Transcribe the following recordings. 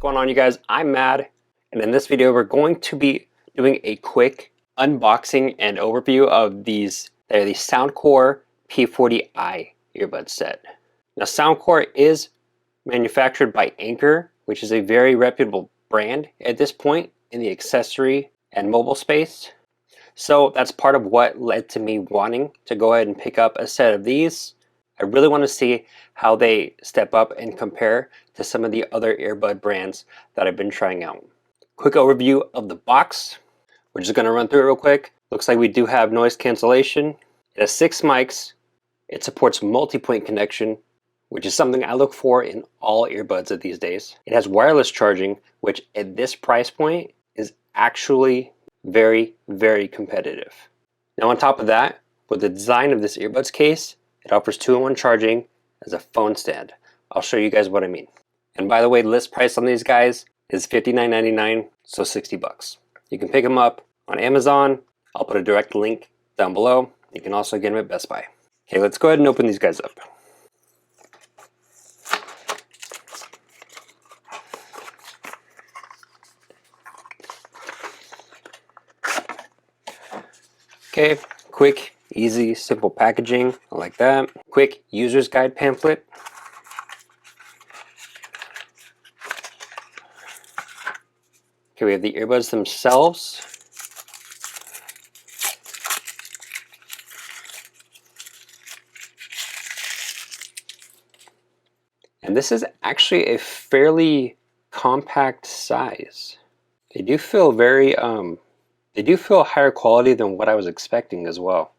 going on, you guys? I'm Mad, and in this video we're going to be doing a quick unboxing and overview of these. They're the SoundCore P40i earbud set. Now SoundCore is manufactured by Anker, which is a very reputable brand at this point in the accessory and mobile space. So that's part of what led to me wanting to go ahead and pick up a set of these. I really want to see how they step up and compare to some of the other earbud brands that I've been trying out. Quick overview of the box. We're just going to run through it real quick. Looks like we do have noise cancellation. It has 6 mics. It supports multi-point connection, which is something I look for in all earbuds of these days. It has wireless charging, which at this price point is actually very, very competitive. Now on top of that, with the design of this earbuds case, it offers 2-in-1 charging as a phone stand. I'll show you guys what I mean. And by the way, list price on these guys is $59.99, so 60 bucks. You can pick them up on Amazon. I'll put a direct link down below. You can also get them at Best Buy. Okay, let's go ahead and open these guys up. Okay, quick, easy, simple packaging. I like that. Quick user's guide pamphlet. Okay, we have the earbuds themselves. And this is actually a fairly compact size. They do feel very, they do feel higher quality than what I was expecting as well.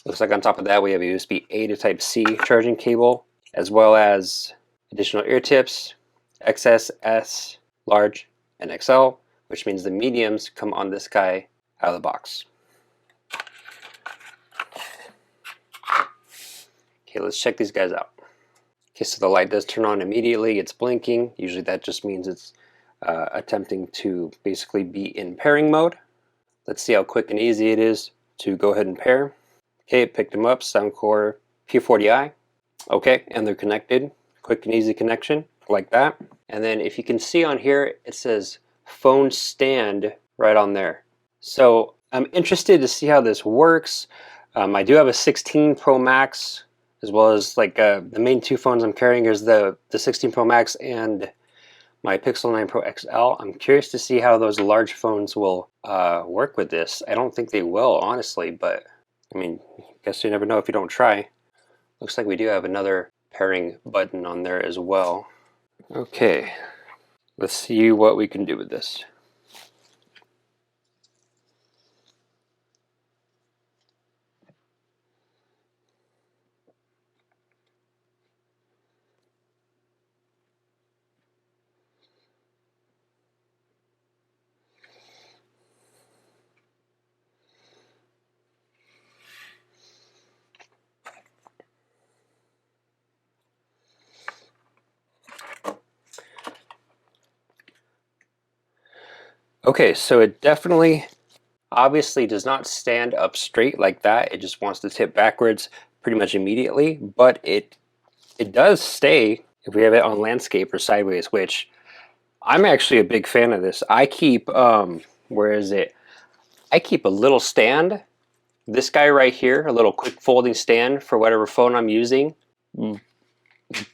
Looks like on top of that we have a USB-A to Type-C charging cable, as well as additional ear tips, XS, S, large, and XL, which means the mediums come on this guy out of the box. Okay, let's check these guys out. Okay, so the light does turn on immediately. It's blinking. Usually that just means it's attempting to basically be in pairing mode. Let's see how quick and easy it is to go ahead and pair. Okay, picked them up, SoundCore P40i. Okay, and they're connected. Quick and easy connection, like that. And then if you can see on here, it says phone stand right on there. So I'm interested to see how this works. I do have a 16 Pro Max, as well as like the main 2 phones I'm carrying is the 16 Pro Max and my Pixel 9 Pro XL. I'm curious to see how those large phones will work with this. I don't think they will, honestly, but I mean, I guess you never know if you don't try. Looks like we do have another pairing button on there as well. Okay, let's see what we can do with this. Okay, so it definitely, obviously does not stand up straight like that. It just wants to tip backwards pretty much immediately, but it does stay if we have it on landscape or sideways, which I'm actually a big fan of this. I keep, where is it? I keep a little stand, this guy right here, a little quick folding stand for whatever phone I'm using,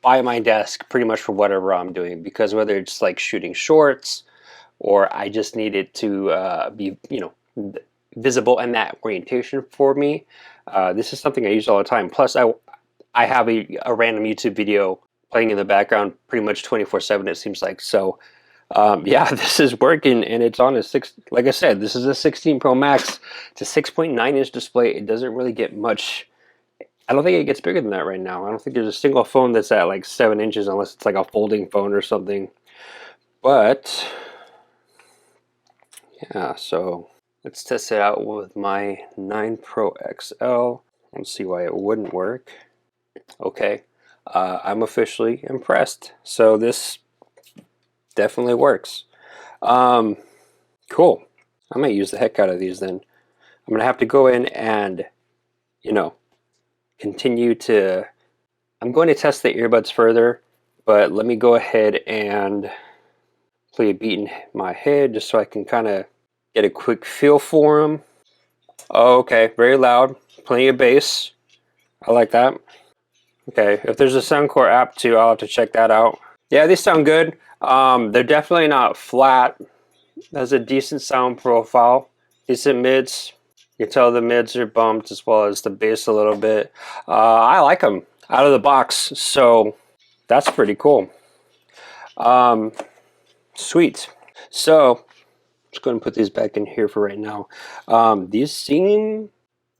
by my desk pretty much for whatever I'm doing, because whether it's like shooting shorts or I just need it to be, you know, visible in that orientation for me, this is something I use all the time. Plus I have a random YouTube video playing in the background pretty much 24/7, it seems like. So yeah, this is working, and it's on a like I said, this is a 16 Pro Max. It's a 6.9-inch display. It doesn't really get much. I don't think it gets bigger than that right now. I don't think there's a single phone that's at like 7 inches unless it's like a folding phone or something. But yeah, so let's test it out with my 9 Pro XL and see why it wouldn't work. Okay, I'm officially impressed. So this definitely works. Cool. I might use the heck out of these then. I'm gonna have to go in and, you know, continue to, I'm going to test the earbuds further, but let me go ahead and play a beat in my head just so I can kind of get a quick feel for them. Oh, okay, very loud, plenty of bass. I like that. Okay, if there's a SoundCore app too, I'll have to check that out. Yeah, these sound good. They're definitely not flat. Has a decent sound profile, decent mids. You can tell the mids are bumped as well as the bass a little bit. I like them out of the box, so that's pretty cool. Sweet. So I'm just going to put these back in here for right now. These seem,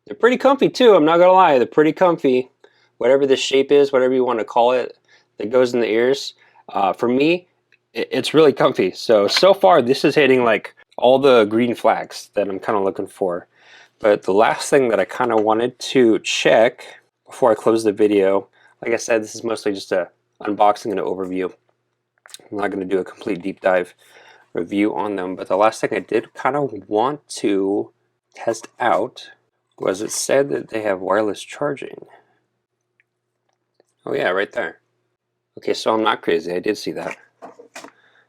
they're pretty comfy too. I'm not gonna lie, they're pretty comfy. Whatever the shape is, whatever you want to call it, that goes in the ears. For me, it's really comfy. So far this is hitting like all the green flags that I'm kind of looking for. But the last thing that I kind of wanted to check before I close the video, like I said, this is mostly just a unboxing and an overview. I'm not going to do a complete deep dive review on them, but the last thing I did kind of want to test out was it said that they have wireless charging. Oh yeah, right there. Okay, so I'm not crazy. I did see that.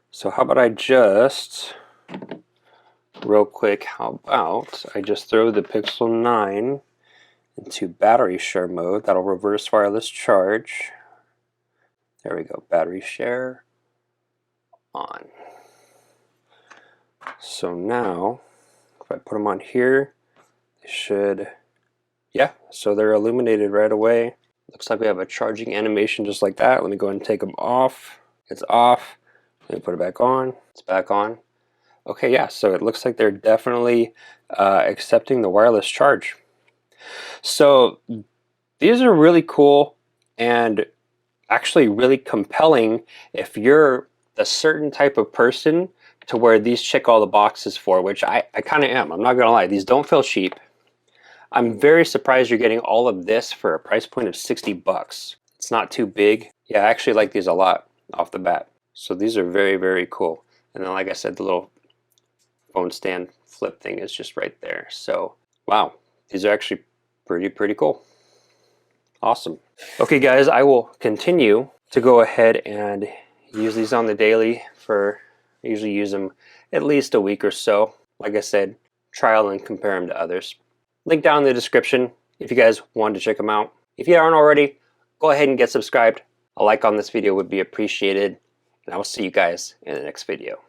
So how about I just, real quick, how about I just throw the Pixel 9 into battery share mode. That'll reverse wireless charge. There we go, battery share on. So now, if I put them on here, they should, yeah, so they're illuminated right away. Looks like we have a charging animation just like that. Let me go ahead and take them off. It's off. Let me put it back on. It's back on. Okay, yeah, so it looks like they're definitely accepting the wireless charge. So these are really cool and actually really compelling if you're a certain type of person to where these check all the boxes for, which I kind of am. I'm not gonna lie, these don't feel cheap. I'm very surprised you're getting all of this for a price point of 60 bucks. It's not too big. Yeah, I actually like these a lot off the bat. So these are very, very cool. And then like I said, the little phone stand flip thing is just right there. So wow, these are actually pretty cool. Awesome. Okay guys, I will continue to go ahead and use these on the daily for, I usually use them at least a week or so. Like I said, trial and compare them to others. Link down in the description if you guys wanted to check them out. If you aren't already, go ahead and get subscribed. A like on this video would be appreciated. And I will see you guys in the next video.